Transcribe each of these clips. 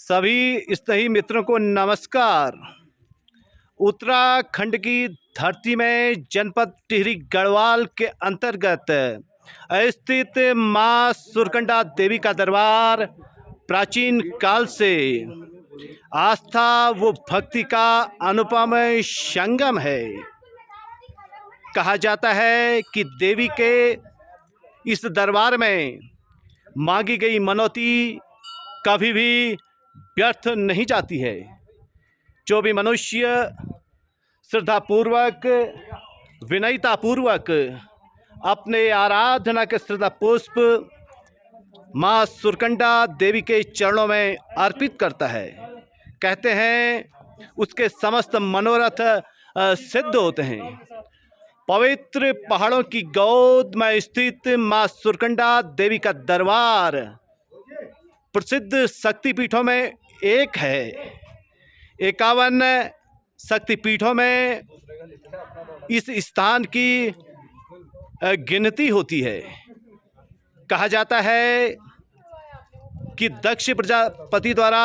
सभी स्नेही मित्रों को नमस्कार। उत्तराखंड की धरती में जनपद टिहरी गढ़वाल के अंतर्गत स्थित मां सुरकंडा देवी का दरबार प्राचीन काल से आस्था व भक्ति का अनुपम संगम है। कहा जाता है कि देवी के इस दरबार में मांगी गई मनौती कभी भी व्यर्थ नहीं जाती है। जो भी मनुष्य श्रद्धापूर्वक विनयतापूर्वक अपने आराधना के श्रद्धा पुष्प माँ सुरकंडा देवी के चरणों में अर्पित करता है, कहते हैं उसके समस्त मनोरथ सिद्ध होते हैं। पवित्र पहाड़ों की गोद में स्थित माँ सुरकंडा देवी का दरबार प्रसिद्ध शक्तिपीठों में एक है। 51 शक्तिपीठों में इस स्थान की गिनती होती है। कहा जाता है कि दक्ष प्रजापति द्वारा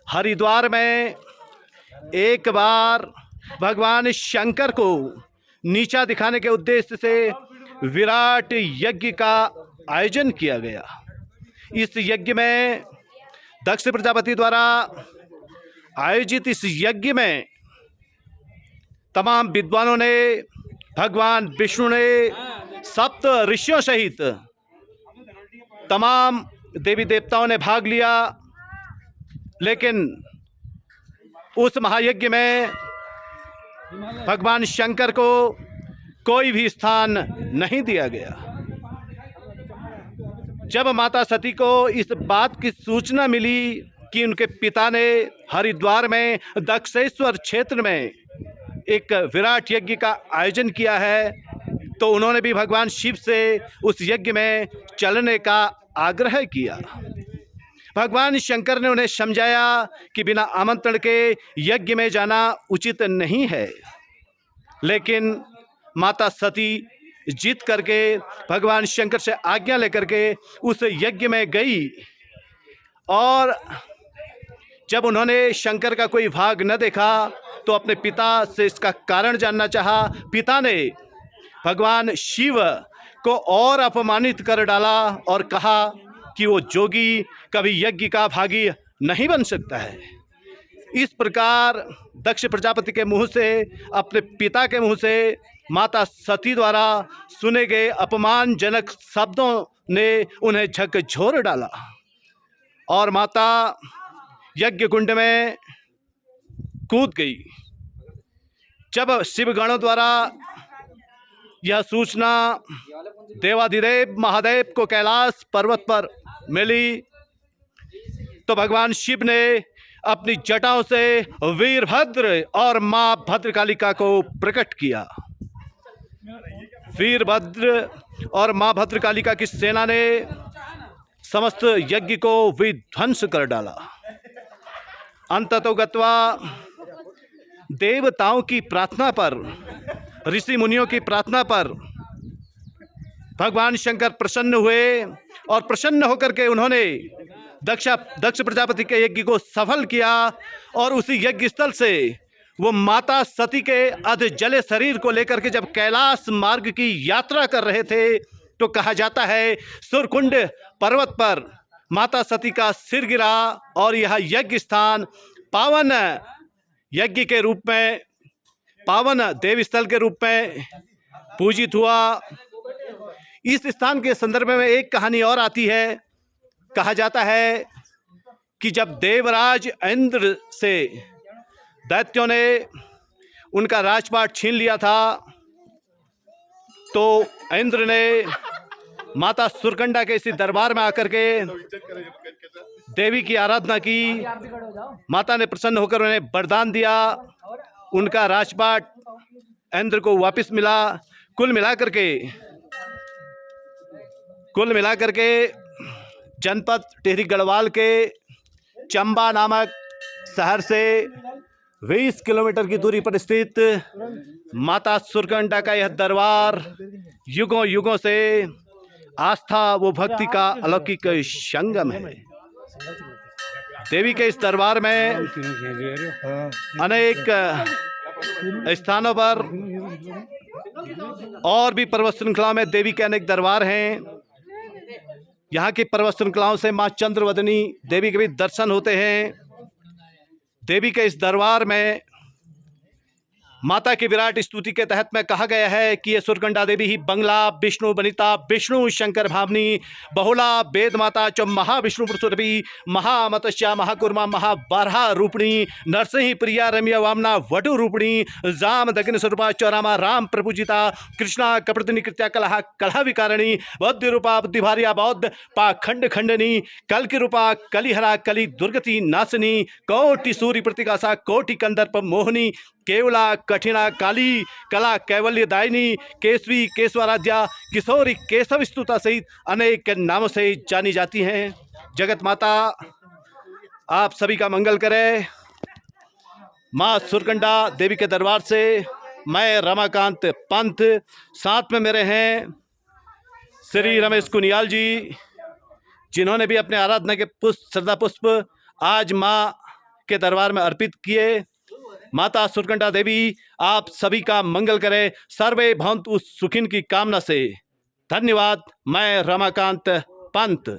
हरिद्वार में एक बार भगवान शंकर को नीचा दिखाने के उद्देश्य से विराट यज्ञ का आयोजन किया गया। इस यज्ञ में दक्ष प्रजापति द्वारा आयोजित इस यज्ञ में तमाम विद्वानों ने, भगवान विष्णु ने, सप्त ऋषियों सहित तमाम देवी देवताओं ने भाग लिया, लेकिन उस महायज्ञ में भगवान शंकर को कोई भी स्थान नहीं दिया गया। जब माता सती को इस बात की सूचना मिली कि उनके पिता ने हरिद्वार में दक्षेश्वर क्षेत्र में एक विराट यज्ञ का आयोजन किया है, तो उन्होंने भी भगवान शिव से उस यज्ञ में चलने का आग्रह किया। भगवान शंकर ने उन्हें समझाया कि बिना आमंत्रण के यज्ञ में जाना उचित नहीं है, लेकिन माता सती जीत करके भगवान शंकर से आज्ञा लेकर के उस यज्ञ में गई। और जब उन्होंने शंकर का कोई भाग न देखा तो अपने पिता से इसका कारण जानना चाहा। पिता ने भगवान शिव को और अपमानित कर डाला और कहा कि वो जोगी कभी यज्ञ का भागी नहीं बन सकता है। इस प्रकार दक्ष प्रजापति के मुंह से, अपने पिता के मुंह से माता सती द्वारा सुने गए अपमानजनक शब्दों ने उन्हें झकझोर डाला और माता यज्ञ कुंड में कूद गई। जब शिवगणों द्वारा यह सूचना देवाधिदेव महादेव को कैलाश पर्वत पर मिली, तो भगवान शिव ने अपनी जटाओं से वीरभद्र और मां भद्रकालिका को प्रकट किया। वीरभद्र और मां भद्रकालिका की सेना ने समस्त यज्ञ को विध्वंस कर डाला। अंततोगत्वा देवताओं की प्रार्थना पर, ऋषि मुनियों की प्रार्थना पर भगवान शंकर प्रसन्न हुए और प्रसन्न होकर के उन्होंने दक्ष प्रजापति के यज्ञ को सफल किया। और उसी यज्ञ स्थल से वो माता सती के अध जले शरीर को लेकर के जब कैलाश मार्ग की यात्रा कर रहे थे, तो कहा जाता है सुरकुंड पर्वत पर माता सती का सिर गिरा और यह यज्ञ स्थान पावन यज्ञ के रूप में, पावन देव स्थल के रूप में पूजित हुआ। इस स्थान के संदर्भ में एक कहानी और आती है। कहा जाता है कि जब देवराज इंद्र से दैत्यों ने उनका राजपाट छीन लिया था, तो इंद्र ने माता सुरकंडा के इसी दरबार में आकर के देवी की आराधना की। माता ने प्रसन्न होकर उन्हें वरदान दिया, उनका राजपाट इंद्र को वापस मिला। कुल मिलाकर के जनपद टिहरी गढ़वाल के चंबा नामक शहर से 20 किलोमीटर की दूरी पर स्थित माता सुरकंडा का यह दरबार युगों युगों से आस्था व भक्ति का अलौकिक संगम है। देवी के इस दरबार में अनेक स्थानों पर और भी पर्वत श्रृंखला में देवी के अनेक दरबार हैं। यहाँ की पर्वत श्रृंखलाओं से माँ चंद्रवदनी देवी के भी दर्शन होते हैं। देवी के इस दरबार में माता की विराट स्तुति के तहत में कहा गया है कि ये सुरकंडा देवी ही बंगला विष्णु बनिता विष्णु शंकर भावनी बहुला वेद माता च महाविष्णु पुरुषोरभि महामतस्या महाकुर्मा महाबारहा रूपिणी नरसिंह प्रिया रम्या वामना वटु रूपिणी जाम दग्न स्वरूपा चौरामा राम प्रपूजिता कृष्णा कपड़दिनी कृत्या कलहा कलहा विकारिणी बौद्ध रूपा बुद्धिभारिया बौद्ध पाखंड खंडनी कल की रूपा कलिहरा कली दुर्गति नासिनी कोटि सूर्य प्रतिकाशा कोटि कंदर्प मोहिनी केवला कठिना काली कला कैवल्य दायिनी केसवी केशवाराध्या किशोरी केशव स्तुता सहित अनेक नामों से जानी जाती हैं। जगत माता आप सभी का मंगल करे। माँ सुरकंडा देवी के दरबार से मैं रमाकांत पंत, साथ में मेरे हैं श्री रमेश कुनियाल जी, जिन्होंने भी अपने आराधना के पुष्प श्रद्धा पुष्प आज माँ के दरबार में अर्पित किए। माता सुरकंडा देवी आप सभी का मंगल करे। सर्वे भवन्तु सुखिन की कामना से धन्यवाद। मैं रमाकांत पंत।